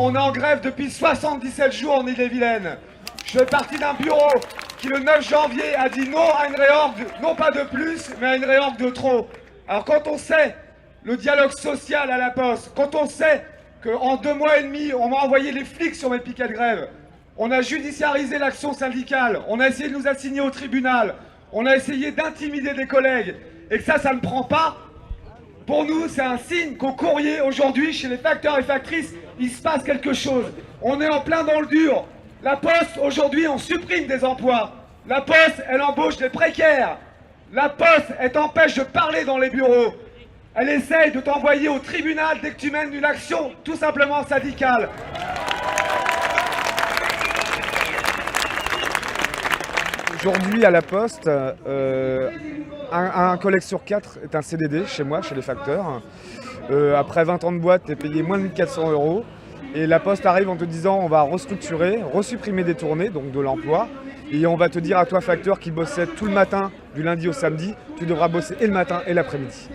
on est en grève depuis 77 jours en Ille-et-Vilaine. Je fais partie d'un bureau qui, le 9 janvier, a dit non à une réorg, non pas de plus, mais à une réorg de trop. Alors quand on sait le dialogue social à la Poste, quand on sait qu'en 2 mois et demi, on m'a envoyé les flics sur mes piquets de grève, on a judiciarisé l'action syndicale, on a essayé de nous assigner au tribunal, on a essayé d'intimider des collègues, et que ça ne prend pas, pour nous, c'est un signe qu'au courrier, aujourd'hui, chez les facteurs et factrices, il se passe quelque chose. On est en plein dans le dur. La Poste, aujourd'hui, on supprime des emplois. La Poste, elle embauche des précaires. La Poste, elle t'empêche de parler dans les bureaux. Elle essaye de t'envoyer au tribunal dès que tu mènes une action tout simplement syndicale. Aujourd'hui, à la Poste, un collègue sur 4 est un CDD chez moi, chez les facteurs. Après 20 ans de boîte, tu es payé moins de 1400 €. Et la Poste arrive en te disant on va restructurer, resupprimer des tournées, donc de l'emploi. Et on va te dire à toi, facteur, qui bossait tout le matin, du lundi au samedi, tu devras bosser et le matin et l'après-midi.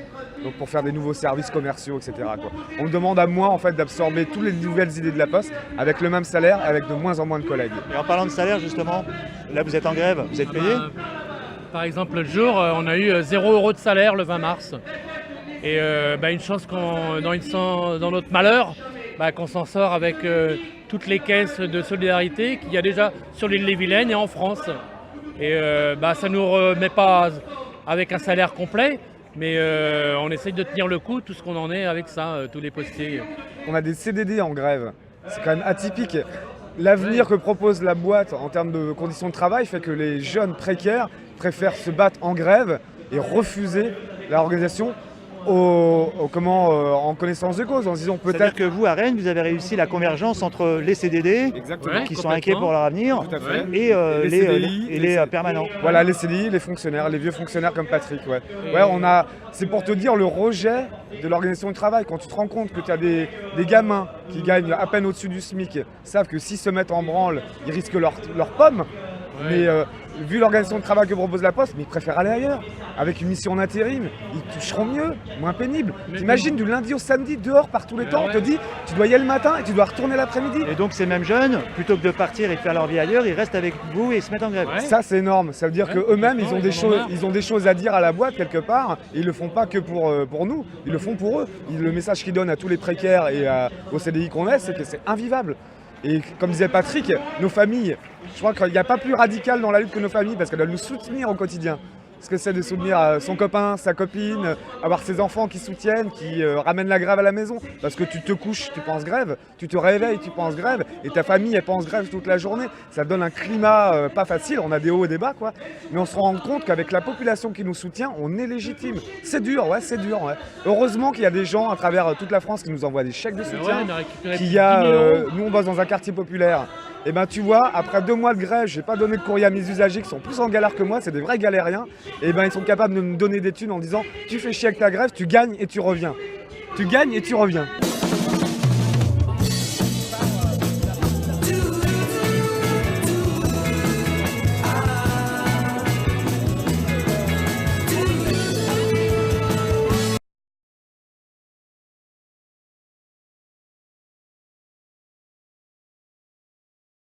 Donc pour faire des nouveaux services commerciaux, etc. quoi. On me demande à moi en fait d'absorber toutes les nouvelles idées de la Poste avec le même salaire et avec de moins en moins de collègues. Et en parlant de salaire justement, là vous êtes en grève, vous êtes payé? Par exemple, l'autre jour, on a eu 0 € de salaire le 20 mars. Et une chance qu'on, dans notre malheur, qu'on s'en sort avec toutes les caisses de solidarité qu'il y a déjà sur l'Ille-et-Vilaine et en France. Et ça ne nous remet pas avec un salaire complet, mais on essaye de tenir le coup, tout ce qu'on en est avec ça, tous les postiers. On a des CDD en grève, c'est quand même atypique. L'avenir que propose la boîte en termes de conditions de travail fait que les jeunes précaires préfèrent se battre en grève et refuser l'organisation en connaissance de cause, en se disant peut-être que vous, à Rennes, vous avez réussi la convergence entre les CDD, qui sont inquiets pour leur avenir, et les CDI, et les permanents. Voilà, les CDI, les fonctionnaires, les vieux fonctionnaires comme Patrick. C'est pour te dire le rejet de l'organisation du travail. Quand tu te rends compte que tu as des gamins qui gagnent à peine au-dessus du SMIC, savent que s'ils se mettent en branle, ils risquent leur pomme. Mais vu l'organisation de travail que propose la Poste, mais ils préfèrent aller ailleurs. Avec une mission en intérim, ils toucheront mieux, moins pénible. T'imagines du lundi au samedi, dehors par tous les temps, on te dit tu dois y aller le matin et tu dois retourner l'après-midi. Et donc ces mêmes jeunes, plutôt que de partir et de faire leur vie ailleurs, ils restent avec vous et se mettent en grève. Ça c'est énorme, ça veut dire qu'eux-mêmes ils ont des choses à dire à la boîte quelque part, et ils le font pas que pour nous, ils le font pour eux. Le message qu'ils donnent à tous les précaires et aux CDI qu'on est, c'est que c'est invivable. Et comme disait Patrick, nos familles, je crois qu'il n'y a pas plus radical dans la lutte que nos familles parce qu'elles doivent nous soutenir au quotidien. Ce que c'est de soutenir son copain, sa copine, avoir ses enfants qui soutiennent, qui ramènent la grève à la maison. Parce que tu te couches, tu penses grève, tu te réveilles, tu penses grève, et ta famille, elle pense grève toute la journée. Ça donne un climat pas facile, on a des hauts et des bas, quoi. Mais on se rend compte qu'avec la population qui nous soutient, on est légitime. C'est dur, ouais, c'est dur. Ouais. Heureusement qu'il y a des gens à travers toute la France qui nous envoient des chèques de soutien. Nous, on bosse dans un quartier populaire. Et tu vois, après 2 mois de grève, j'ai pas donné de courrier à mes usagers qui sont plus en galère que moi, c'est des vrais galériens. Et ils sont capables de me donner des thunes en disant tu fais chier avec ta grève, tu gagnes et tu reviens. Tu gagnes et tu reviens.